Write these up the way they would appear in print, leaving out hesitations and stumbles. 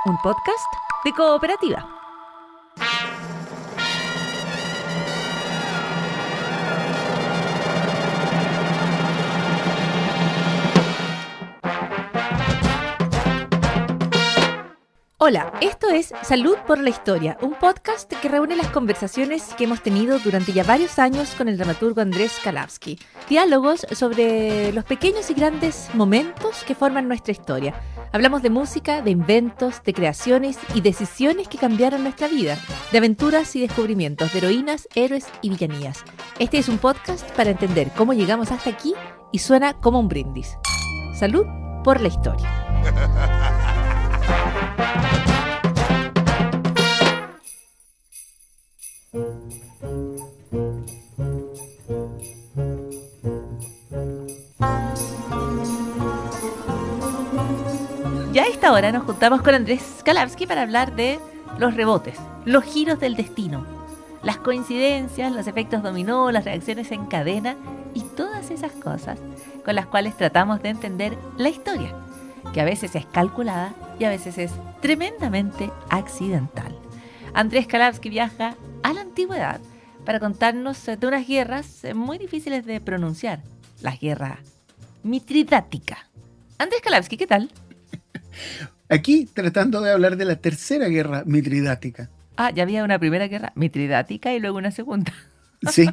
un podcast de Cooperativa. Hola, esto es Salud por la Historia, un podcast que reúne las conversaciones que hemos tenido durante ya varios años con el dramaturgo Andrés Kalavsky. Diálogos sobre los pequeños y grandes momentos que forman nuestra historia. Hablamos de música, de inventos, de creaciones y decisiones que cambiaron nuestra vida, de aventuras y descubrimientos, de heroínas, héroes y villanías. Este es un podcast para entender cómo llegamos hasta aquí y suena como un brindis. Salud por la Historia. Ya a esta hora nos juntamos con Andrés Kalavsky para hablar de los rebotes, los giros del destino, las coincidencias, los efectos dominó, las reacciones en cadena y todas esas cosas con las cuales tratamos de entender la historia, que a veces es calculada y a veces es tremendamente accidental. Andrés Kalavsky viaja a la antigüedad para contarnos de unas guerras muy difíciles de pronunciar, las guerras mitridáticas. Andrés Kalavsky, ¿qué tal? Aquí tratando de hablar de la tercera guerra mitridática. Ah, ya había una primera guerra mitridática y luego una segunda. Sí.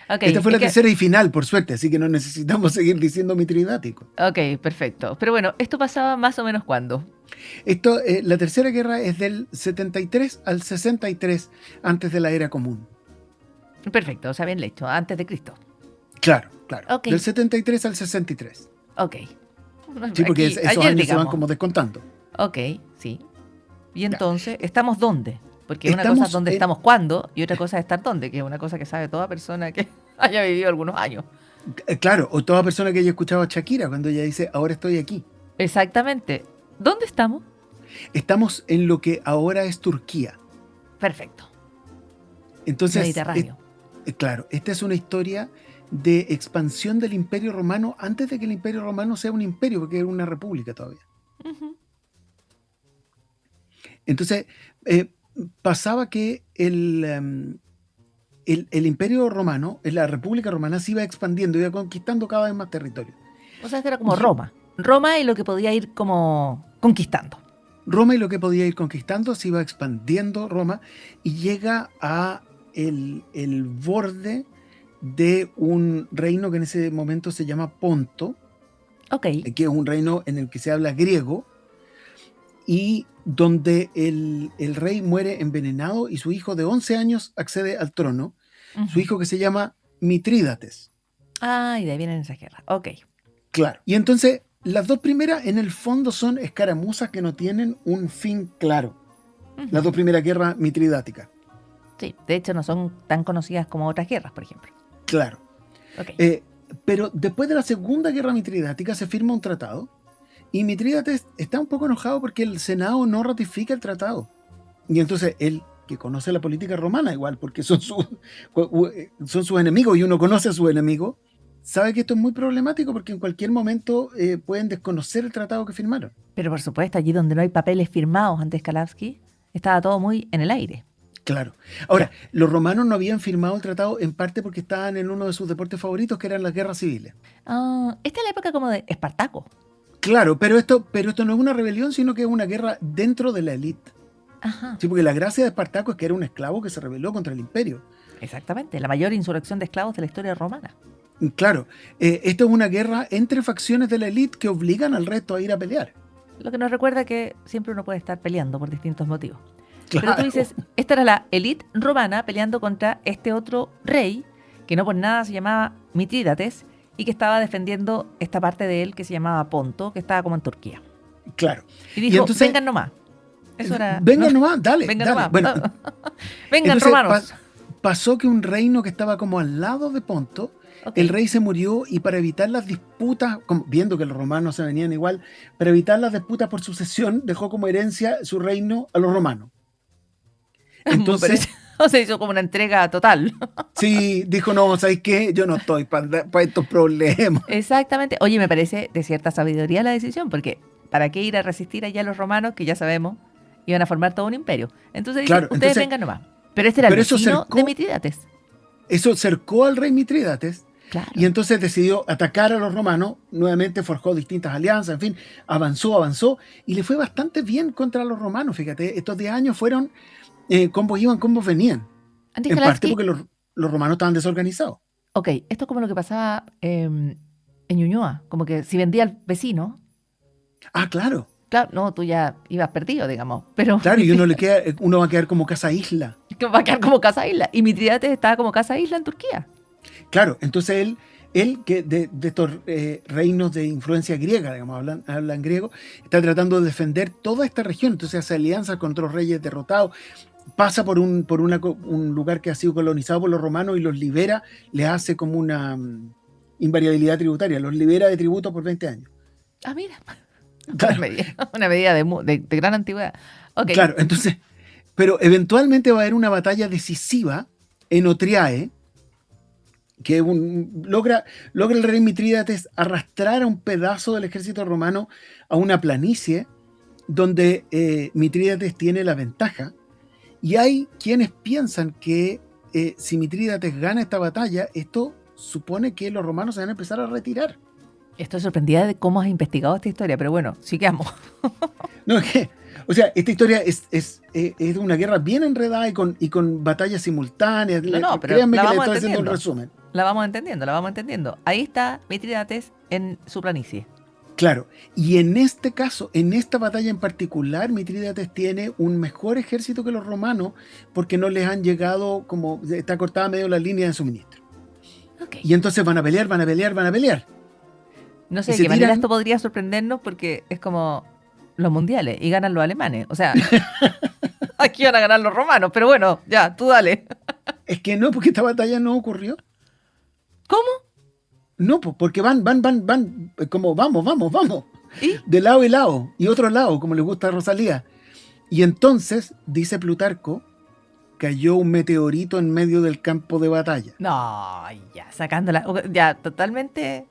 Okay, esta fue la tercera y final, por suerte, así que no necesitamos seguir diciendo mitridático. Ok, perfecto. Pero bueno, ¿esto pasaba más o menos cuándo? La tercera guerra es del 73 al 63 antes de la era común. Perfecto, o sea, bien hecho, antes de Cristo. Claro. Okay. Del 73 al 63. Ok. Sí, porque aquí, esos años digamos. Se van como descontando. Ok, sí. Y entonces, ¿estamos dónde? Porque una estamos cosa es dónde estamos cuándo y otra cosa es estar dónde, que es una cosa que sabe toda persona que haya vivido algunos años. Claro, o toda persona que haya escuchado a Shakira cuando ella dice, ahora estoy aquí. Exactamente. ¿Dónde estamos? Estamos en lo que ahora es Turquía. Perfecto. Entonces, Mediterráneo. Claro, esta es una historia de expansión del Imperio Romano antes de que el Imperio Romano sea un imperio, porque era una república todavía. Uh-huh. Entonces, pasaba que el Imperio Romano, la República Romana, se iba expandiendo, iba conquistando cada vez más territorio. O sea, era como Roma. Roma y lo que podía ir como conquistando. Roma y lo que podía ir conquistando, se iba expandiendo Roma y llega a el borde de un reino que en ese momento se llama Ponto, que es un reino en el que se habla griego y donde el rey muere envenenado y su hijo de 11 años accede al trono, su hijo que se llama Mitrídates. Ah, y de ahí vienen esas guerras. Ok. Claro. Y entonces, las dos primeras en el fondo son escaramuzas que no tienen un fin claro. Las dos primeras guerras mitridáticas. Sí, de hecho no son tan conocidas como otras guerras, por ejemplo. Claro. Okay. Pero después de la segunda guerra mitridática se firma un tratado y Mitrídates está un poco enojado porque el Senado no ratifica el tratado. Y entonces él, que conoce la política romana igual, porque son sus enemigos y uno conoce a sus enemigos, sabe que esto es muy problemático porque en cualquier momento pueden desconocer el tratado que firmaron. Pero por supuesto, allí donde no hay papeles firmados ante Kalavsky, estaba todo muy en el aire. Claro. Ahora, los romanos no habían firmado el tratado en parte porque estaban en uno de sus deportes favoritos, que eran las guerras civiles. Esta es la época como de Espartaco. Claro, pero esto no es una rebelión, sino que es una guerra dentro de la élite. Ajá. Sí, porque la gracia de Espartaco es que era un esclavo que se rebeló contra el imperio. Exactamente, la mayor insurrección de esclavos de la historia romana. Claro, esto es una guerra entre facciones de la élite que obligan al resto a ir a pelear. Lo que nos recuerda que siempre uno puede estar peleando por distintos motivos. Claro. Pero tú dices, esta era la élite romana peleando contra este otro rey, que no por nada se llamaba Mitrídates, y que estaba defendiendo esta parte de él que se llamaba Ponto, que estaba como en Turquía. Claro. Y dijo, entonces, vengan nomás. Eso era, vengan nomás, dale. Nomás. Bueno, vengan romanos. Pasó que un reino que estaba como al lado de Ponto, el rey se murió y para evitar las disputas, viendo que los romanos se venían igual, para evitar las disputas por sucesión, dejó como herencia su reino a los romanos. Entonces, o sea, hizo como una entrega total. Sí, dijo, no, ¿sabes qué? Yo no estoy para estos problemas. Exactamente. Oye, me parece de cierta sabiduría la decisión, porque ¿para qué ir a resistir allá a los romanos, que ya sabemos, Iban a formar todo un imperio. Entonces dicen, Claro, ustedes entonces, vengan nomás. Pero este era el pero eso vecino de cercó, Mitrídates. eso cercó al rey Mitrídates y Claro. entonces decidió atacar a los romanos, nuevamente forjó distintas alianzas, en fin, avanzó y le fue bastante bien contra los romanos, fíjate, estos 10 años fueron combos iban, combos venían, Andrés en parte Kalatsky, porque los romanos estaban desorganizados. ok, esto es como lo que pasaba en Ñuñoa, como que si vendía al vecino, Ah, claro, claro, no, tú ya ibas perdido, digamos, pero claro, y uno va a quedar como casa isla. que va a quedar como casa isla. Y Mitrídates estaba como casa isla en Turquía. Claro, entonces él que de estos reinos de influencia griega, digamos, hablan griego, está tratando de defender toda esta región, entonces hace alianzas contra los reyes derrotados, pasa por un lugar que ha sido colonizado por los romanos y los libera, le hace como una invariabilidad tributaria, los libera de tributo por 20 años. Ah, mira, Claro, una medida de gran antigüedad. Ok, claro, entonces, pero eventualmente va a haber una batalla decisiva en Otriae, que logra el rey Mitrídates arrastrar a un pedazo del ejército romano a una planicie donde Mitrídates tiene la ventaja. Y hay quienes piensan que si Mitrídates gana esta batalla, esto supone que los romanos se van a empezar a retirar. estoy sorprendida de cómo has investigado esta historia, pero bueno, sigamos. No, o sea, esta historia es una guerra bien enredada y con batallas simultáneas. No, pero Créanme la que le vamos estoy haciendo un entendiendo. resumen. La vamos entendiendo, la vamos entendiendo. Ahí está Mitrídates en su planicie. Claro, y en este caso, en esta batalla en particular, Mitrídates tiene un mejor ejército que los romanos porque no les han llegado, como está cortada medio la línea de suministro. Ok. Y entonces van a pelear, van a pelear, van a pelear. No sé Y de se qué manera tiran, esto podría sorprendernos porque es como los mundiales y ganan los alemanes. O sea, aquí van a ganar los romanos, pero bueno, ya, tú dale. es que no, porque esta batalla no ocurrió. ¿Cómo? No, porque van, como vamos, ¿Y? de lado y lado, y otro lado, como les gusta a Rosalía. Y entonces, dice Plutarco, cayó un meteorito en medio del campo de batalla. No, ya, sacándola. Ya, totalmente,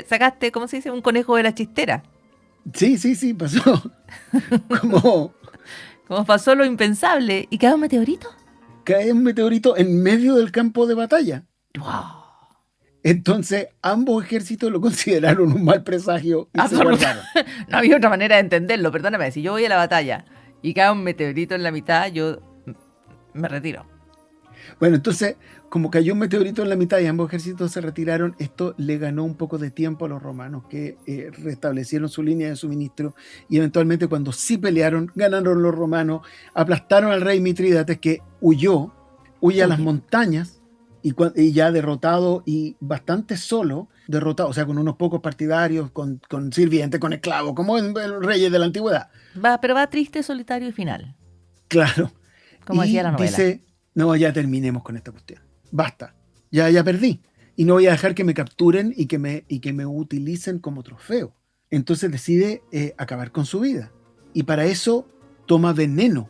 sacaste, ¿cómo se dice? Un conejo de la chistera. Sí, pasó. Como Como pasó lo impensable. ¿Y quedó un meteorito? cae un meteorito en medio del campo de batalla. ¡Wow! Entonces, ambos ejércitos lo consideraron un mal presagio y se Absoluta. guardaron. No había otra manera de entenderlo. Perdóname, si yo voy a la batalla y cae un meteorito en la mitad, yo me retiro. Bueno, entonces, como cayó un meteorito en la mitad y ambos ejércitos se retiraron, esto le ganó un poco de tiempo a los romanos, que restablecieron su línea de suministro y eventualmente cuando sí pelearon, ganaron los romanos, aplastaron al rey Mitrídates que huye a las Huye. montañas y ya derrotado y bastante solo, derrotado, o sea, con unos pocos partidarios, con sirvientes, con esclavos, como en los reyes de la antigüedad. Pero va triste, solitario y final. Claro. Como decía Y la novela. dice, no, ya terminemos con esta cuestión. Basta. Ya perdí. Y no voy a dejar que me capturen y que me utilicen como trofeo. Entonces decide acabar con su vida. Y para eso toma veneno,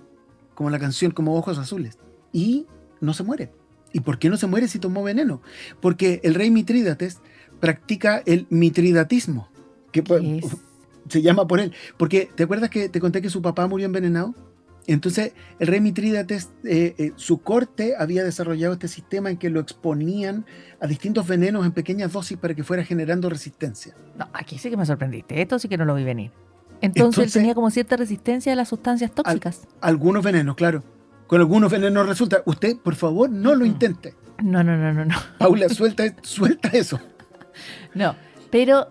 como la canción, como Ojos Azules. Y no se muere. ¿Y por qué no se muere si tomó veneno? Porque el rey Mitrídates practica el mitridatismo, que ¿Qué es? se llama por él. Porque, ¿te acuerdas que te conté que su papá murió envenenado? Entonces, el rey Mitrídates, su corte había desarrollado este sistema en que lo exponían a distintos venenos en pequeñas dosis para que fuera generando resistencia. No, aquí sí que me sorprendiste. Esto sí que no lo vi venir. Entonces él tenía como cierta resistencia a las sustancias tóxicas. Algunos venenos, claro. Con algunos venenos resulta. Usted, por favor, no lo intente. No. Paula, suelta eso. No, pero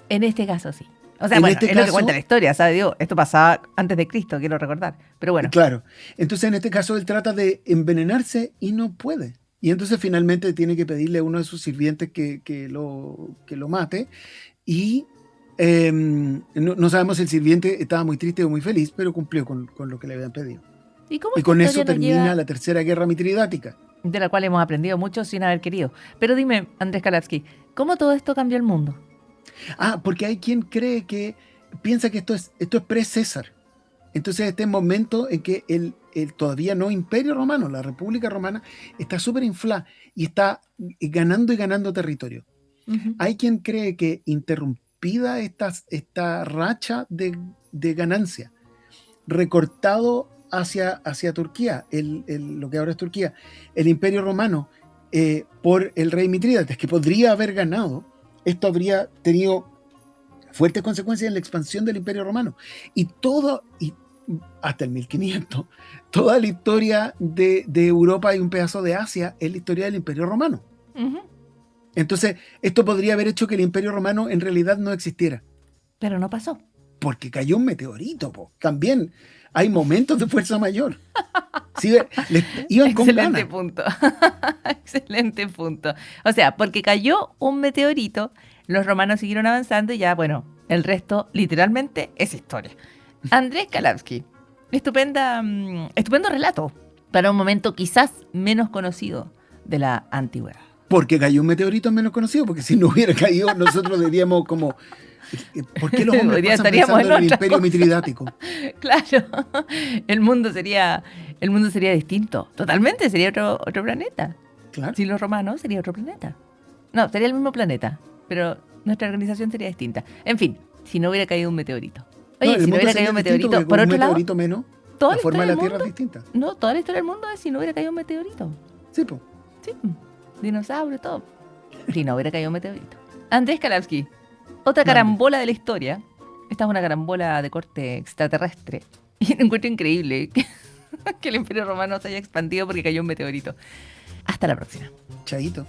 en este caso sí. O sea, En bueno, este es lo que caso- cuenta la historia, ¿sabes? Digo, esto pasaba antes de Cristo, quiero recordar. Pero bueno, Claro. Entonces, en este caso, él trata de envenenarse y no puede. Y entonces, finalmente, tiene que pedirle a uno de sus sirvientes que lo mate. Y no sabemos si el sirviente estaba muy triste o muy feliz, pero cumplió con lo que le habían pedido. ¿y cómo Y esta con eso historia nos termina lleva, la Tercera Guerra Mitridática. de la cual hemos aprendido mucho sin haber querido? Pero dime, Andrés Kalavsky, ¿cómo todo esto cambió el mundo? Ah, porque hay quien piensa que esto es pre-César. Entonces, este momento en que el todavía no Imperio Romano, la República Romana, está súper inflada y está ganando y ganando territorio. Ujú. Hay quien cree que interrumpida esta racha de ganancia recortado hacia Turquía, lo que ahora es Turquía, el Imperio Romano, por el rey Mitrídates, que podría haber ganado. Esto habría tenido fuertes consecuencias en la expansión del Imperio Romano. Y hasta el 1500, toda la historia de Europa y un pedazo de Asia es la historia del Imperio Romano. Ujú. Entonces, esto podría haber hecho que el Imperio Romano en realidad no existiera. Pero no pasó. Porque cayó un meteorito, po. También hay momentos de fuerza mayor. Sí, iban con Excelente ganas. punto. Excelente punto. O sea, porque cayó un meteorito, los romanos siguieron avanzando y ya, bueno, el resto literalmente es historia. Andrés Kalavsky, estupendo relato para un momento quizás menos conocido de la antigüedad. Porque cayó un meteorito menos conocido, porque si no hubiera caído, nosotros diríamos como, ¿por qué los hombres Hoy día pasan estaríamos pensando en en el otra Imperio cosa. Mitridático? Claro, el mundo sería distinto. Totalmente, sería otro planeta. Claro. Si los romanos, sería otro planeta. No, sería el mismo planeta, pero nuestra organización sería distinta. En fin, si no hubiera caído un meteorito. Oye, el si no mundo hubiera sería caído un distinto, meteorito, porque por con un otro lado, meteorito menos, toda la la forma de historia la del Tierra es mundo, distinta. no, toda la historia del mundo es si no hubiera caído un meteorito. Sí, pues. Sí, dinosaurio, todo. Si no hubiera caído un meteorito. Andrés Kalavsky, otra carambola de la historia. Esta es una carambola de corte extraterrestre. Y encuentro increíble que el Imperio Romano se haya expandido porque cayó un meteorito. Hasta la próxima. Chaito.